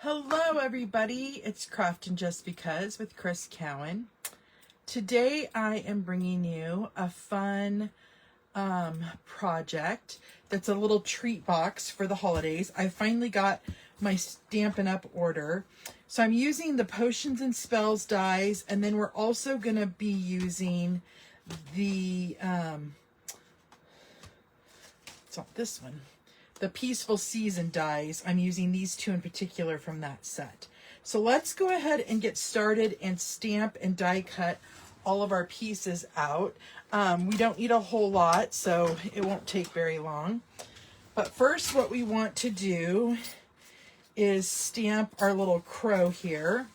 Hello everybody, it's Craftin' Just Because with Chris Cowan. Today I am bringing you a fun project that's a little treat box for the holidays. I finally got my Stampin' Up! Order. So I'm using the Potions and Spells dies, and then we're also going to be using the, it's not this one, the Peaceful Season dies. I'm using these two in particular from that set. So let's go ahead and get started and stamp and die cut all of our pieces out. We don't need a whole lot, so it won't take very long. But first, what we want to do is stamp our little crow here.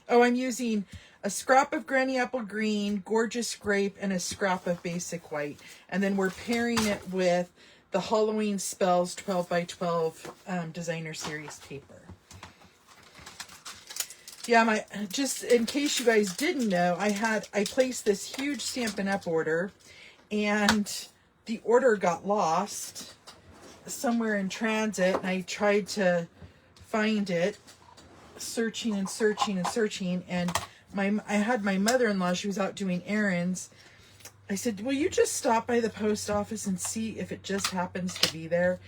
Oh, I'm using a scrap of Granny Apple Green, Gorgeous Grape, and a scrap of Basic White. And then we're pairing it with the Halloween Spells 12 by 12 designer series paper. Yeah, just in case you guys didn't know, I placed this huge Stampin' Up! Order, and the order got lost somewhere in transit, and I tried to find it, searching and searching and searching, and I had my mother-in-law, she was out doing errands. I said, will you just stop by the post office and see if it just happens to be there?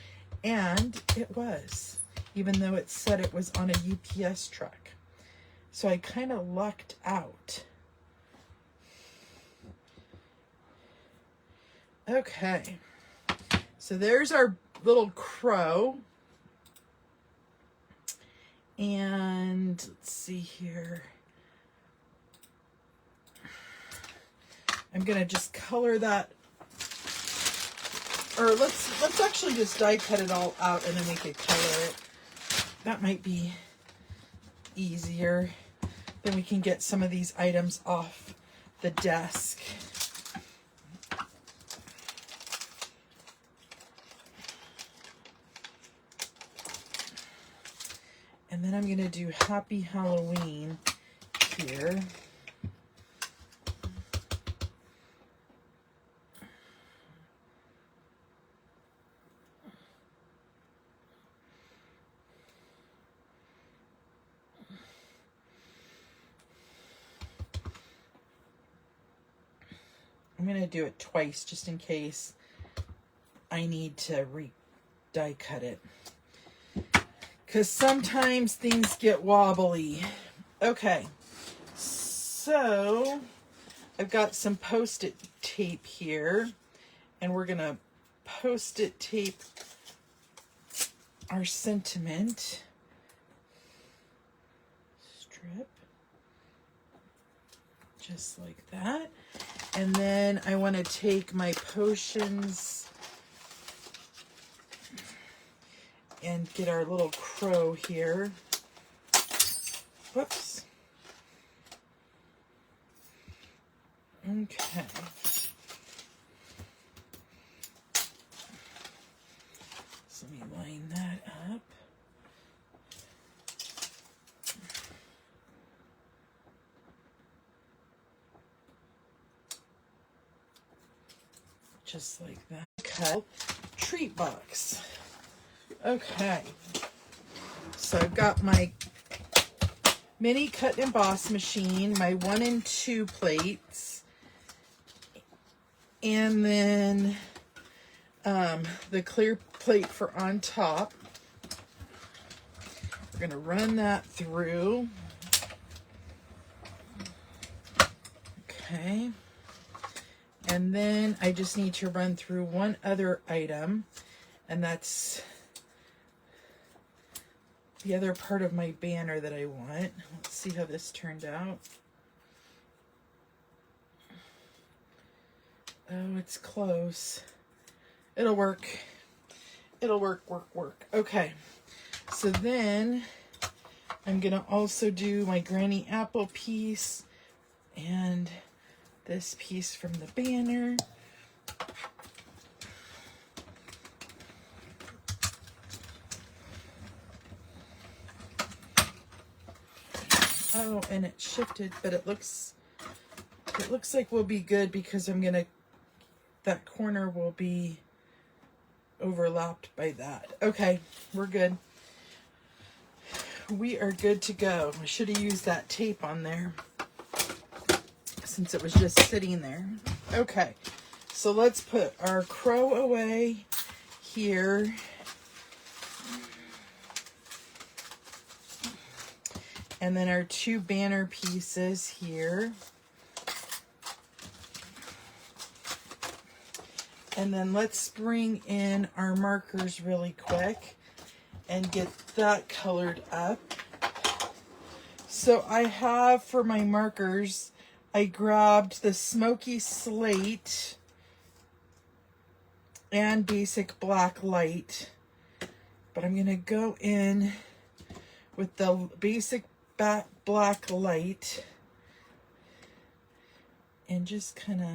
And it was, even though it said it was on a UPS truck. So I kind of lucked out. Okay. So there's our little crow. And let's see here. I'm going to just color that, or let's actually just die cut it all out and then we could color it. That might be easier. Then we can get some of these items off the desk. And then I'm going to do Happy Halloween here. I'm going to do it twice just in case I need to die cut it. Because sometimes things get wobbly. Okay, so I've got some Post-it tape here, and we're going to Post-it tape our sentiment strip, just like that. And then I want to take my potions and get our little crow here. Whoops. Okay. So let me line that up. Just like that. Cut treat box. Okay. So I've got my mini cut and emboss machine, my 1 and 2 plates, and then the clear plate for on top. We're going to run that through. Okay. And then I just need to run through one other item, and that's the other part of my banner that I want. Let's see how this turned out. Oh, it's close. It'll work. It'll work. Okay. So then I'm going to also do my Granny Apple piece and this piece from the banner. Oh, and it shifted, but it looks like we'll be good because that corner will be overlapped by that. Okay, we're good. we are good to go. I should have used that tape on there since it was just sitting there. Okay, so let's put our crow away here. And then our two banner pieces here. And then let's bring in our markers really quick and get that colored up. So I have for my markers, I grabbed the Smoky Slate and Basic Black Light. But I'm going to go in with the Basic Black Light and just kind of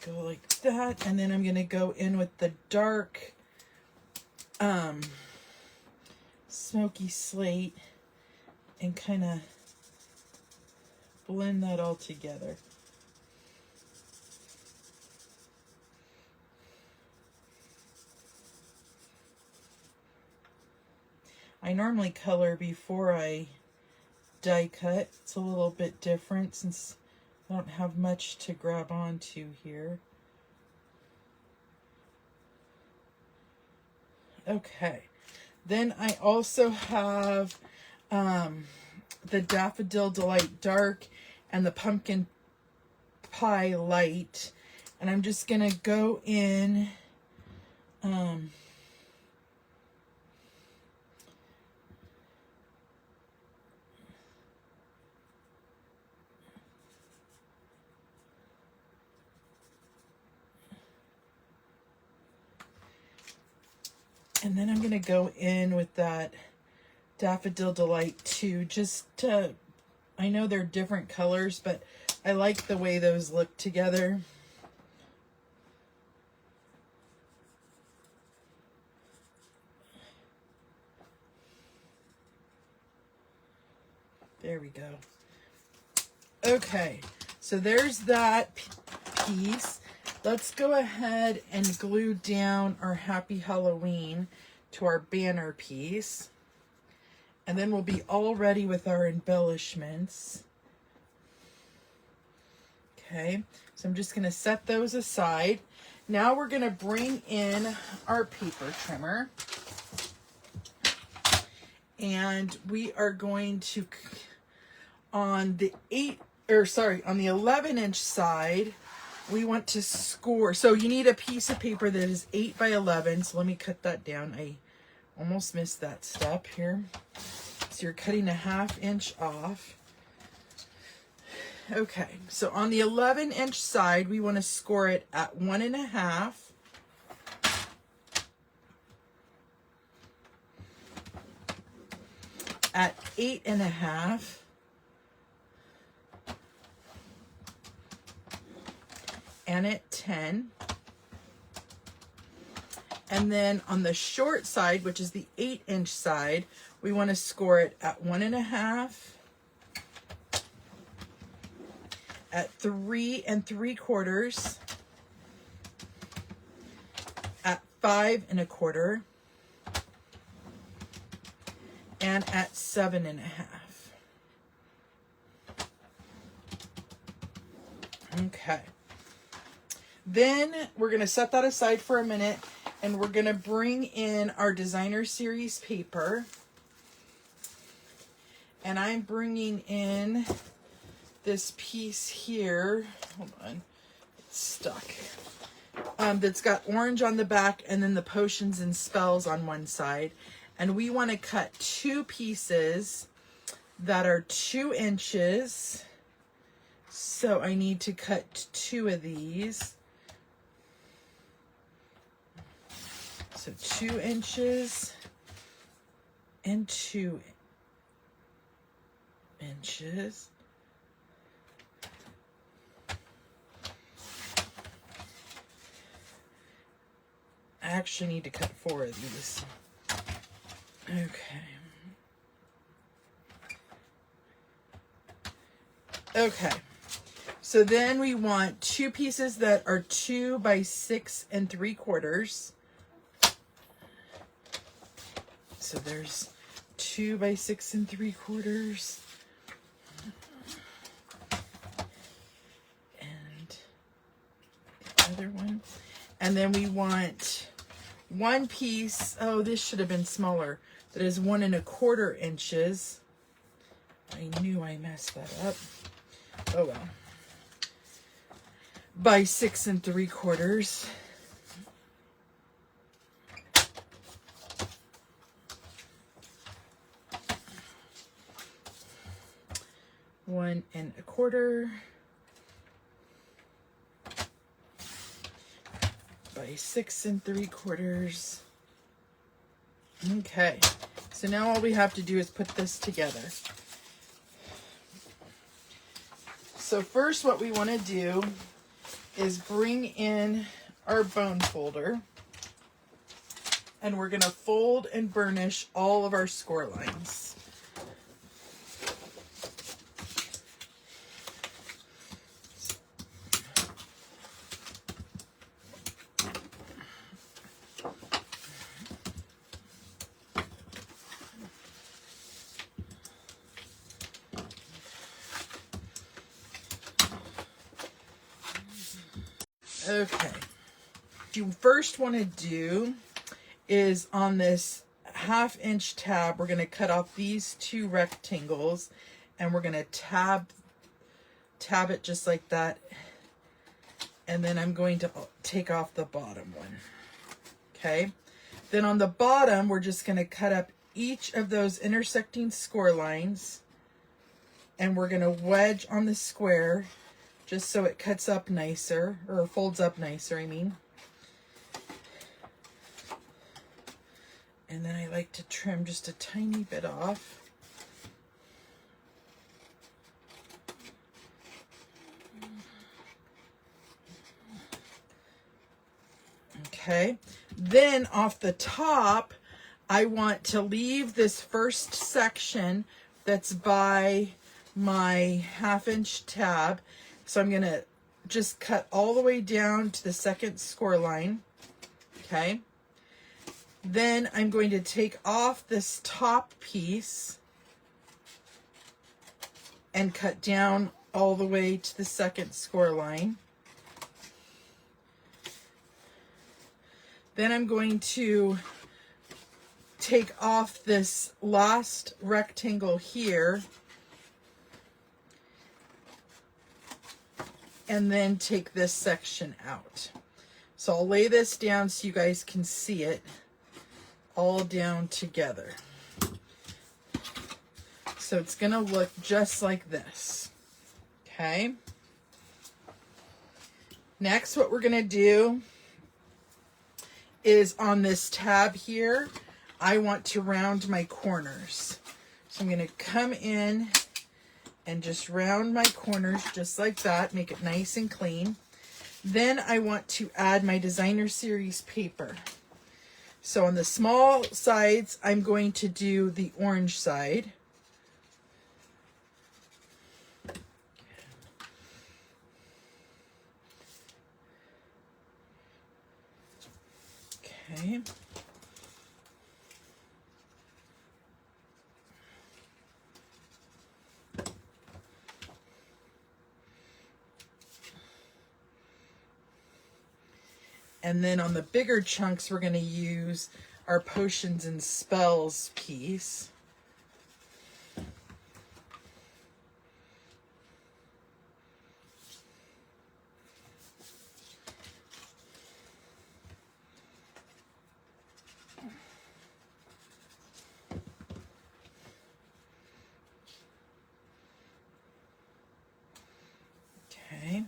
go like that, and then I'm going to go in with the dark Smoky Slate and kind of blend that all together. I normally color before I die cut. It's a little bit different since I don't have much to grab onto here. Okay. Then I also have the Daffodil Delight Dark and the Pumpkin Pie Light. And I'm just going to go in and then I'm going to go in with that Daffodil Delight too, just to, I know they're different colors, but I like the way those look together. There we go. Okay, so there's that piece. Let's go ahead and glue down our Happy Halloween to our banner piece. And then we'll be all ready with our embellishments. Okay, so I'm just going to set those aside. Now we're going to bring in our paper trimmer. And we are going to, on the 11-inch side, we want to score. So you need a piece of paper that is 8 by 11. So let me cut that down. I almost missed that step here. So you're cutting a 1/2 inch off. Okay, so on the 11-inch side, we want to score it at 1.5. At 8.5. And at 10. And then on the short side, which is the 8-inch side, we want to score it at 1.5, at 3 3/4, at 5 1/4, and at 7.5. Okay. Then we're going to set that aside for a minute, and we're going to bring in our Designer Series paper. And I'm bringing in this piece here. Hold on. It's stuck. That's got orange on the back and then the potions and spells on one side. And we want to cut 2 pieces that are 2 inches. So I need to cut 2 of these. So 2 inches and 2 inches. I actually need to cut 4 of these. Okay. Okay. So then we want 2 pieces that are 2 by 6 3/4. So there's 2 by 6 3/4. And the other one. And then we want 1 piece, oh, this should have been smaller, that is 1 1/4 inches. I knew I messed that up. Oh well. By 6 3/4. One 1/4 by 6 3/4. Okay, so now all we have to do is put this together. So first what we want to do is bring in our bone folder, and we're going to fold and burnish all of our score lines. Okay, what you first want to do is on this 1/2 inch tab, we're going to cut off these 2 rectangles, and we're going to tab it just like that. And then I'm going to take off the bottom one. Okay, then on the bottom, we're just going to cut up each of those intersecting score lines, and we're going to wedge on the square just so it cuts up nicer, or folds up nicer, I mean. And then I like to trim just a tiny bit off. Okay, then off the top, I want to leave this first section that's by my 1/2 inch tab. So I'm going to just cut all the way down to the second score line. Okay. Then I'm going to take off this top piece and cut down all the way to the second score line. Then I'm going to take off this last rectangle here and then take this section out. So I'll lay this down so you guys can see it all down together. So it's going to look just like this. Okay. Next, what we're going to do is on this tab here, I want to round my corners. So I'm going to come in and just round my corners just like that, make it nice and clean. Then I want to add my Designer Series paper. So on the small sides, I'm going to do the orange side. Okay. And then on the bigger chunks, we're going to use our Potions and Spells piece. Okay.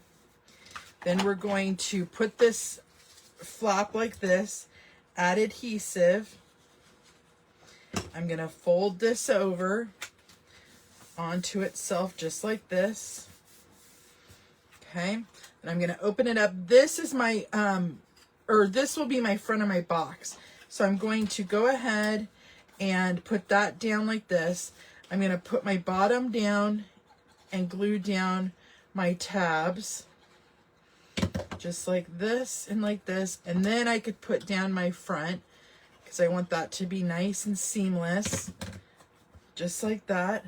Then we're going to put this flap like this, add adhesive. I'm going to fold this over onto itself just like this. Okay. And I'm going to open it up. This is my, this will be my front of my box. So I'm going to go ahead and put that down like this. I'm going to put my bottom down and glue down my tabs just like this and like this, and then I could put down my front because I want that to be nice and seamless, just like that.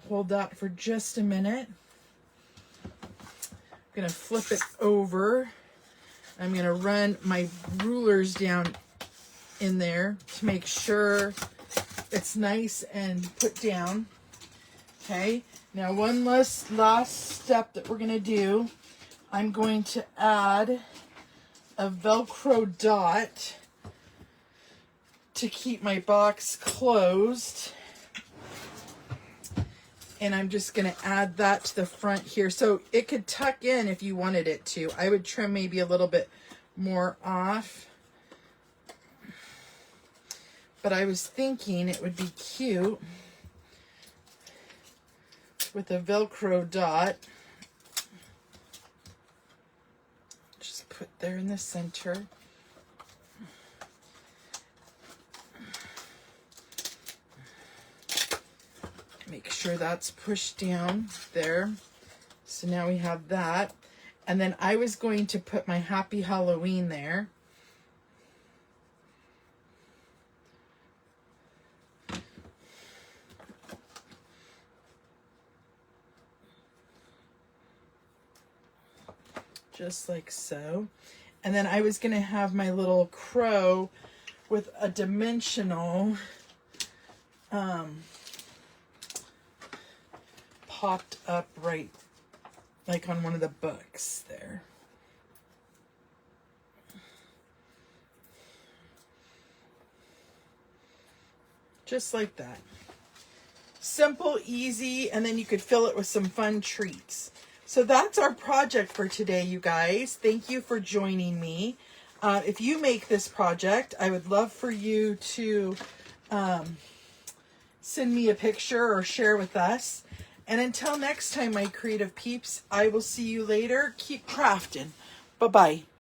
Hold that for just a minute. I'm gonna flip it over. I'm gonna run my rulers down in there to make sure it's nice and put down. Okay, now one last step that we're gonna do. I'm going to add a Velcro dot to keep my box closed. And I'm just going to add that to the front here. So it could tuck in if you wanted it to. I would trim maybe a little bit more off. But I was thinking it would be cute with a Velcro dot. Just put there in the center. Make sure that's pushed down there. So now we have that. And then I was going to put my Happy Halloween there. Just like so. And then I was going to have my little crow with a dimensional popped up right like on one of the books there. Just like that. Simple, easy, and then you could fill it with some fun treats. So that's our project for today, you guys. Thank you for joining me. If you make this project, I would love for you to send me a picture or share with us. And until next time, my creative peeps, I will see you later. Keep crafting. Bye-bye.